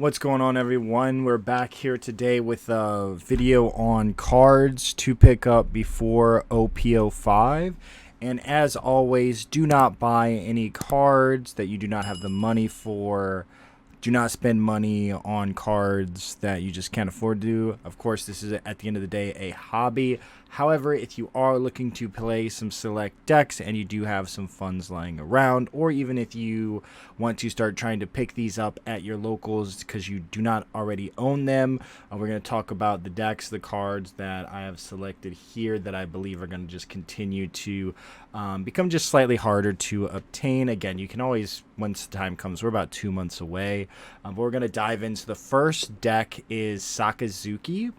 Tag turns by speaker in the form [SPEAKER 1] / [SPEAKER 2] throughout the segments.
[SPEAKER 1] What's going on, everyone? We're back here today with a video on cards to pick up before OP-05. And as always, do not buy any cards that you do not have the money for. Do not spend money on cards that you just can't afford to do. Of course, this is, at the end of the day, a hobby. However, if you are looking to play some select decks and you do have some funds lying around, or even if you want to start trying to pick these up at your locals because you do not already own them, we're going to talk about the decks, the cards that I have selected here that I believe are going to just continue to become just slightly harder to obtain. Again, you can always, once the time comes, we're about 2 months away, but we're going to dive into the first deck is Sakazuki.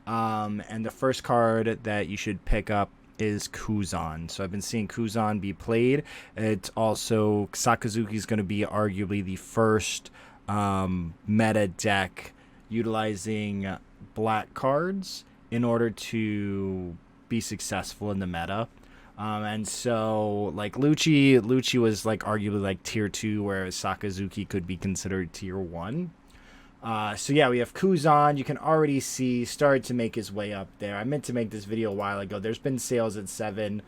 [SPEAKER 1] And the first card that you should pick up is Kuzan. So I've been seeing Kuzan be played. It's also, Sakazuki is going to be arguably the first meta deck utilizing black cards in order to be successful in the meta. And so, like, Lucci was, like, arguably, like, tier 2, whereas Sakazuki could be considered tier 1. So yeah, we have Kuzan. You can already see started to make his way up there. I meant to make this video a while ago. There's been sales at 7,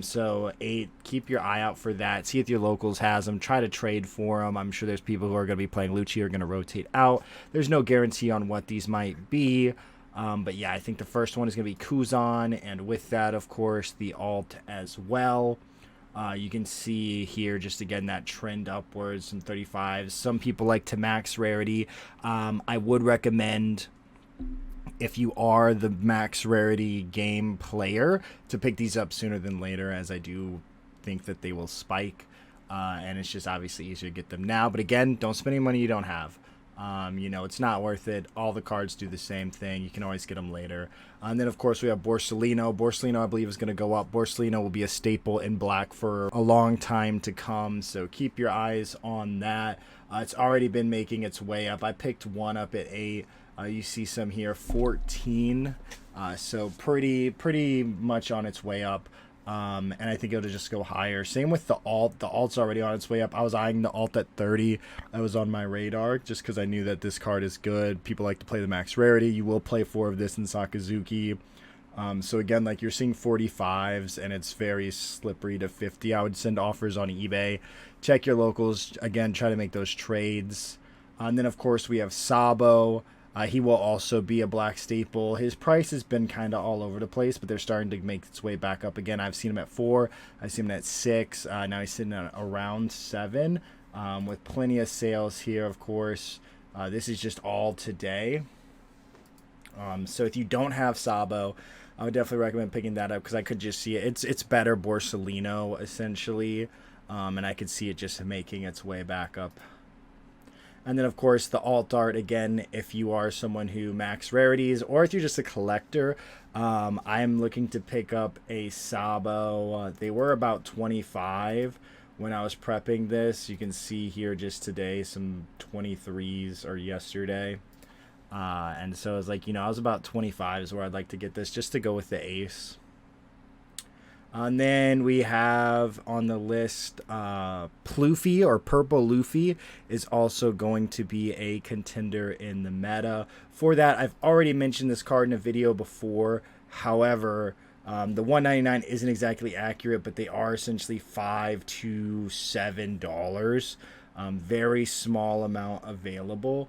[SPEAKER 1] so 8. Keep your eye out for that. See if your locals has them. Try to trade for them. I'm sure there's people who are going to be playing Lucci or going to rotate out. There's no guarantee on what these might be. But yeah, I think the first one is going to be Kuzan, and with that, of course, the alt as well. You can see here just again that trend upwards from 35s. Some people like to max rarity. I would recommend, if you are the max rarity game player, to pick these up sooner than later, as I do think that they will spike. And it's just obviously easier to get them now. But again, don't spend any money you don't have. You know, it's not worth it. All the cards do the same thing. You can always get them later. And then, of course, we have Borsalino. Borsalino, I believe, is going to go up. Borsalino will be a staple in black for a long time to come, so keep your eyes on that. It's already been making its way up. I picked one up at 8. You see some here, 14. So pretty much on its way up. And I think it'll just go higher. Same with the alt. The alt's already on its way up. I was eyeing the alt at 30. That was on my radar just because I knew that this card is good. People like to play the max rarity. You will play 4 of this in Sakazuki. So again, like, you're seeing 45s and it's very slippery to 50. I would send offers on eBay. Check your locals. Again, try to make those trades. And then, of course, we have Sabo. He will also be a black staple. His price has been kind of all over the place, but they're starting to make its way back up again. I've seen him at 4. I've seen him at 6. Now he's sitting at around 7, with plenty of sales here, of course. This is just all today. So if you don't have Sabo, I would definitely recommend picking that up because I could just see it. It's better Borsalino, essentially, and I could see it just making its way back up. And then, of course, the alt art, again, if you are someone who max rarities or if you're just a collector, I'm looking to pick up a Sabo. They were about 25 when I was prepping this. You can see here just today some 23s or yesterday. And so I was like, I was about 25 is where I'd like to get this just to go with the ace. And then we have on the list Pluffy or Purple Luffy is also going to be a contender in the meta. For that, I've already mentioned this card in a video before. However, the $1.99 isn't exactly accurate, but they are essentially $5 to $7. Very small amount available.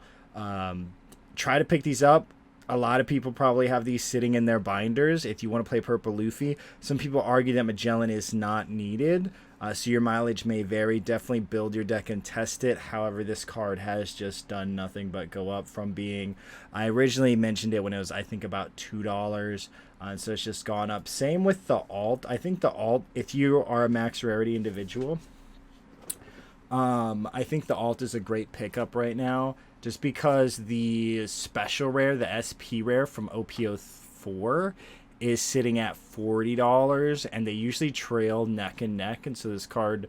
[SPEAKER 1] Try to pick these up. A lot of people probably have these sitting in their binders if you want to play Purple Luffy. Some people argue that Magellan is not needed, so your mileage may vary. Definitely build your deck and test it. However, this card has just done nothing but go up from being... I originally mentioned it when it was, I think, about $2, so it's just gone up. Same with the alt. I think the alt, if you are a max rarity individual, I think the alt is a great pickup right now. Just because the special rare, the SP rare from OP-04 is sitting at $40, and they usually trail neck and neck. And so this card,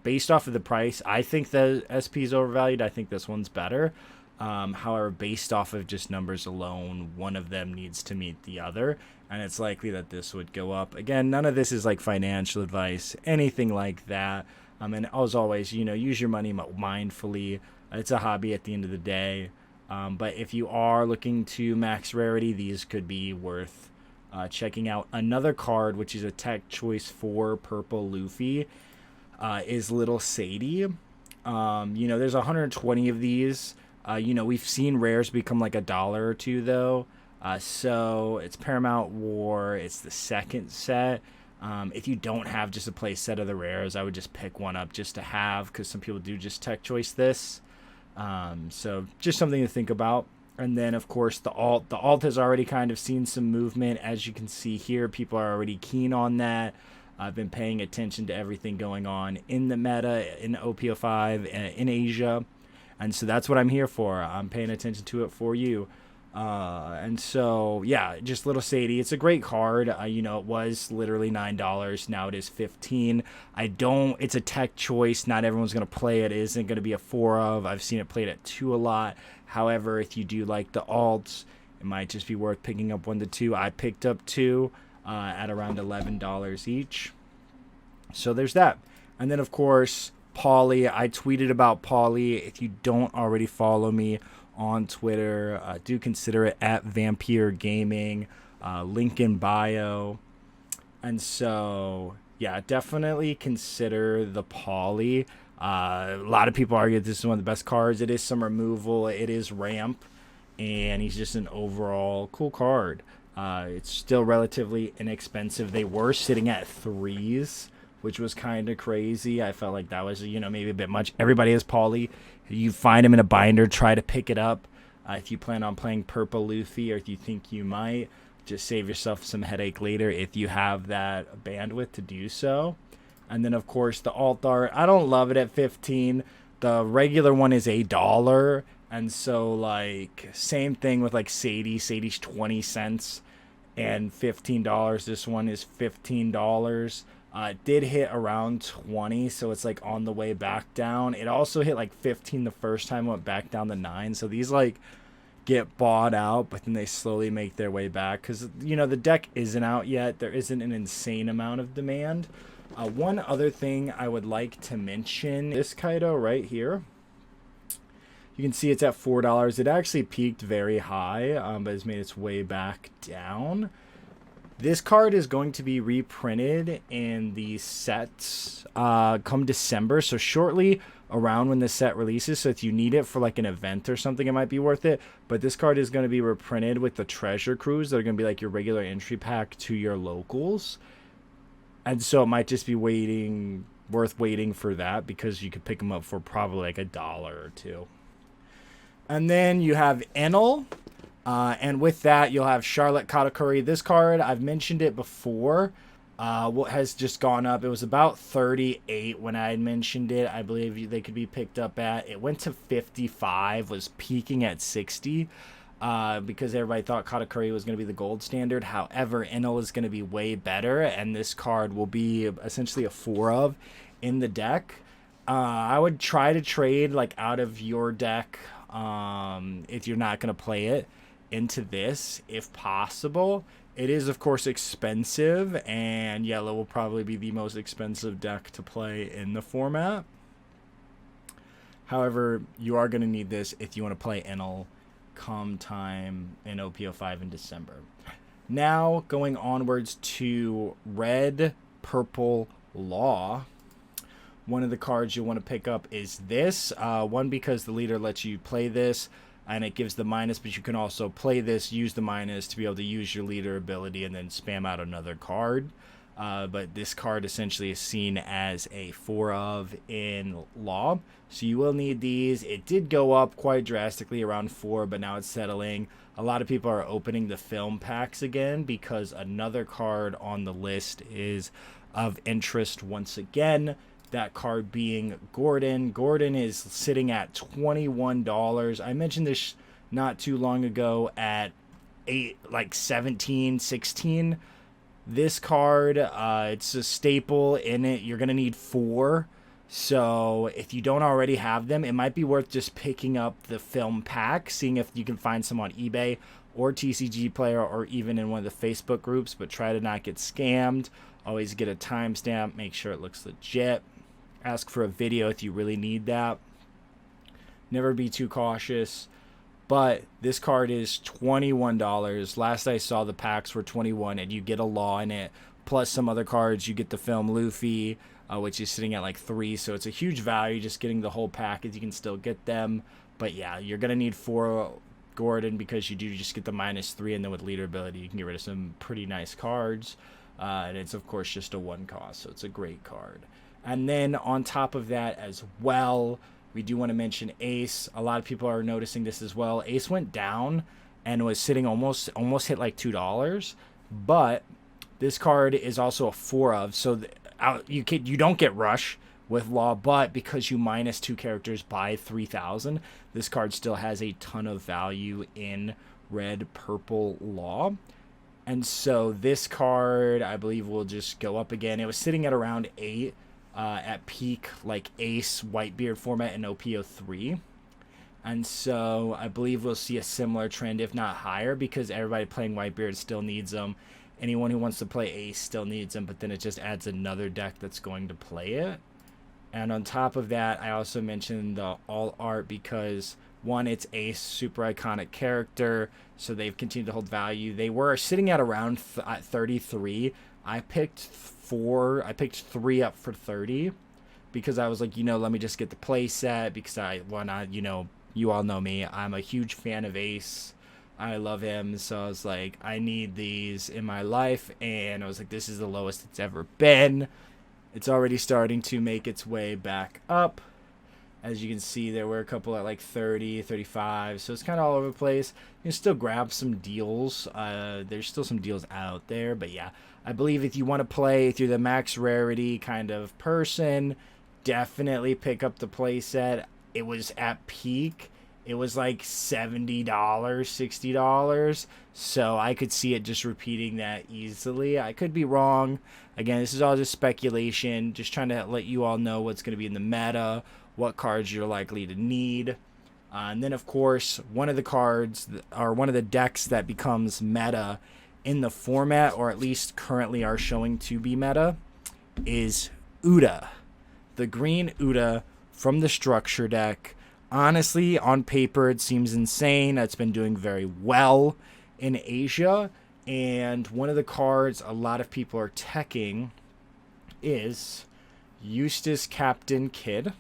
[SPEAKER 1] based off of the price, I think the SP is overvalued. I think this one's better. However, based off of just numbers alone, one of them needs to meet the other, and it's likely that this would go up. Again, none of this is like financial advice, anything like that. And as always, use your money mindfully. It's a hobby at the end of the day. But if you are looking to max rarity, these could be worth checking out. Another card, which is a tech choice for Purple Luffy, is Little Sadie. There's 120 of these. We've seen rares become like $1 or $2 though. So it's Paramount War. It's the second set. If you don't have just a play set of the rares, I would just pick one up just to have, because some people do just tech choice this. So just something to think about. And then, of course, the alt. The alt has already kind of seen some movement. As you can see here, people are already keen on that. I've been paying attention to everything going on in the meta, in OP-05, in Asia. And so that's what I'm here for. I'm paying attention to it for you. And so, yeah, just Little Sadie. It's a great card. It was literally $9. Now it is $15. It's a tech choice. Not everyone's going to play it. It isn't going to be a 4 of. I've seen it played at 2 a lot. However, if you do like the alts, it might just be worth picking up 1 to 2. I picked up 2 at around $11 each. So there's that. And then, of course, Pauly. I tweeted about Pauly. If you don't already follow me on Twitter, do consider it at Vampyr Gaming, link in bio. And so, yeah, definitely consider the Pauly. A lot of people argue this is one of the best cards. It is some removal. It is ramp. And he's just an overall cool card. It's still relatively inexpensive. They were sitting at 3s, which was kind of crazy. I felt like that was, maybe a bit much. Everybody has Pauly. You find him in a binder, try to pick it up. If you plan on playing Purple Luffy, or if you think you might, just save yourself some headache later if you have that bandwidth to do so. And then, of course, the alt art. I don't love it at 15. The regular one is $1. And so, like, same thing with, like, Sadie. Sadie's 20 cents and $15. This one is $15. It did hit around 20, so it's like on the way back down. It also hit like 15 the first time, went back down to 9. So these like get bought out, but then they slowly make their way back because the deck isn't out yet. There isn't an insane amount of demand. One other thing I would like to mention: this Kaido right here. You can see it's at $4. It actually peaked very high, but has made its way back down. This card is going to be reprinted in the sets come December. So shortly around when the set releases. So if you need it for like an event or something, it might be worth it. But this card is going to be reprinted with the treasure cruise. That are going to be like your regular entry pack to your locals. And so it might just be worth waiting for that, because you could pick them up for probably like $1 or $2. And then you have Enel. And with that, you'll have Charlotte Katakuri. This card, I've mentioned it before. What has just gone up? It was about 38 when I had mentioned it. I believe they could be picked up at. It went to 55, was peaking at 60, because everybody thought Katakuri was going to be the gold standard. However, Enel is going to be way better, and this card will be essentially a 4 of in the deck. I would try to trade like out of your deck if you're not going to play it into this if possible. It is of course expensive, and yellow will probably be the most expensive deck to play in the format. However, you are going to need this if you want to play Enel come time in OP-05 in December. Now going onwards to Red Purple Law. One of the cards you'll want to pick up is this one, because the leader lets you play this and it gives the minus, but you can also play this, use the minus to be able to use your leader ability and then spam out another card. But this card essentially is seen as a 4 of in Law. So you will need these. It did go up quite drastically around 4, but now it's settling. A lot of people are opening the film packs again because another card on the list is of interest once again. That card being Gordon. Gordon is sitting at $21. I mentioned this not too long ago at 17, 16. This card, it's a staple in it. You're going to need 4. So if you don't already have them, it might be worth just picking up the film pack, seeing if you can find some on eBay or TCG Player or even in one of the Facebook groups, but try to not get scammed. Always get a timestamp. Make sure it looks legit. Ask for a video if you really need that. Never be too cautious. But this card is $21. Last I saw, the packs were 21, and you get a Law in it, plus some other cards. You get the film Luffy, which is sitting at like 3, so it's a huge value just getting the whole package. You can still get them, but yeah, you're gonna need 4 Gordon because you do just get the -3, and then with leader ability, you can get rid of some pretty nice cards. And it's of course just a 1 cost, so it's a great card. And then on top of that as well, we do want to mention Ace. A lot of people are noticing this as well. Ace went down and was sitting almost hit like $2, but this card is also a 4 of, so you don't get Rush with Law, but because you -2 characters by 3,000, this card still has a ton of value in Red Purple Law. And so this card, I believe, will just go up again. It was sitting at around 8 at peak, like Ace Whitebeard format in OP-03. And so I believe we'll see a similar trend, if not higher, because everybody playing Whitebeard still needs them. Anyone who wants to play Ace still needs them, but then it just adds another deck that's going to play it. And on top of that, I also mentioned the all art because, one, it's Ace, super iconic character, so they've continued to hold value. They were sitting at around 33. I picked 3 up for 30 because I was like, let me just get the play set because you all know me. I'm a huge fan of Ace. I love him, so I was like, I need these in my life, and I was like, this is the lowest it's ever been. It's already starting to make its way back up. As you can see, there were a couple at like 30, 35, so it's kind of all over the place. You can still grab some deals. There's still some deals out there, but yeah, I believe if you want to play, if you're the max rarity kind of person, definitely pick up the play set. It was at peak. It was like $70, $60, so I could see it just repeating that easily. I could be wrong. Again, this is all just speculation, just trying to let you all know what's going to be in the meta, what cards you're likely to need. And then, of course, one of the cards, or one of the decks that becomes meta in the format, or at least currently are showing to be meta, is Uda. The green Uda from the structure deck. Honestly, on paper, it seems insane. It's been doing very well in Asia. And one of the cards a lot of people are teching is Eustace Captain Kidd,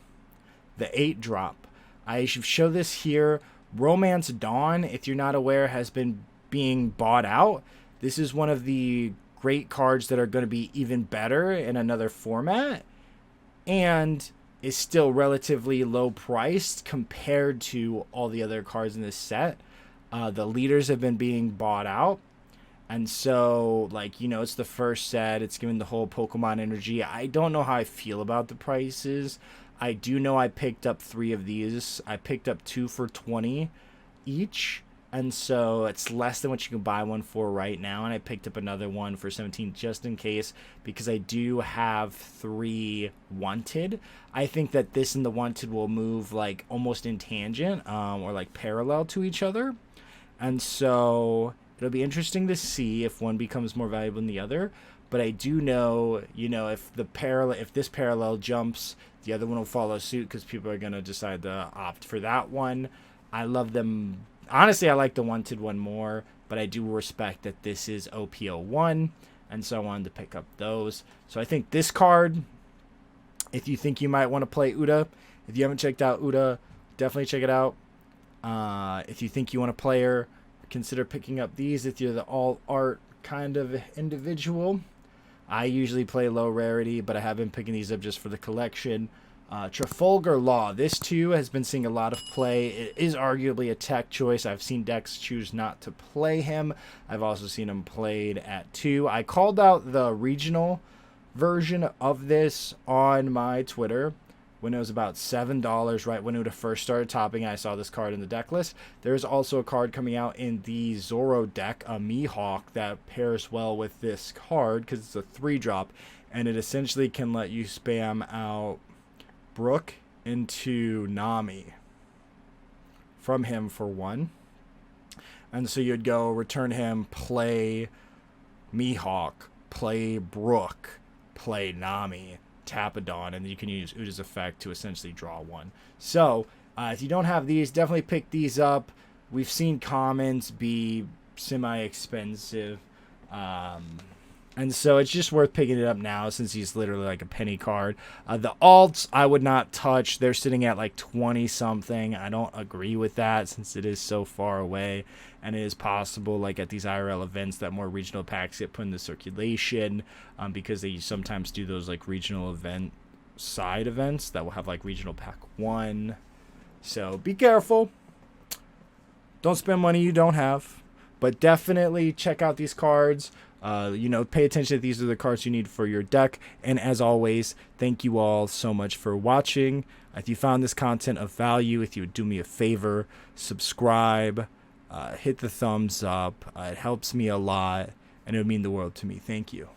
[SPEAKER 1] the 8-drop. I should show this here. Romance Dawn, if you're not aware, has been being bought out. This is one of the great cards that are going to be even better in another format. And is still relatively low priced compared to all the other cards in this set. The leaders have been being bought out. And so, it's the first set. It's given the whole Pokemon energy. I don't know how I feel about the prices. I do know I picked up 3 of these. I picked up 2 for 20 each. And so it's less than what you can buy one for right now. And I picked up another one for 17 just in case, because I do have 3 wanted. I think that this and the wanted will move like almost in tangent, or like parallel to each other. And so it'll be interesting to see if one becomes more valuable than the other. But I do know, if this parallel jumps, the other one will follow suit because people are going to decide to opt for that one. I love them. Honestly, I like the wanted one more, but I do respect that this is OP-01, and so I wanted to pick up those. So I think this card, if you think you might want to play Uda, if you haven't checked out Uda, definitely check it out. If you think you want to play her, consider picking up these if you're the all-art kind of individual. I usually play low rarity, but I have been picking these up just for the collection. Trafalgar Law. This too has been seeing a lot of play. It is arguably a tech choice. I've seen decks choose not to play him. I've also seen him played at 2. I called out the regional version of this on my Twitter when it was about $7, right when it first started topping. I saw this card in the deck list. There's also a card coming out in the Zoro deck, a Mihawk, that pairs well with this card because it's a 3-drop, and it essentially can let you spam out Brook into Nami from him for 1. And so you'd go return him, play Mihawk, play Brook, play Nami, tap a Dawn, and you can use Uda's effect to essentially draw 1. So If you don't have these, definitely pick these up. We've seen commons be semi-expensive. And so it's just worth picking it up now since he's literally like a penny card. The alts I would not touch. They're sitting at like 20 something. I don't agree with that since it is so far away. And it is possible like at these IRL events that more regional packs get put into circulation because they sometimes do those like regional event side events that will have like regional pack 1. So be careful. Don't spend money you don't have. But definitely check out these cards. Pay attention that these are the cards you need for your deck. And as always, thank you all so much for watching. If you found this content of value, if you would do me a favor, subscribe, hit the thumbs up. It helps me a lot, and it would mean the world to me. Thank you.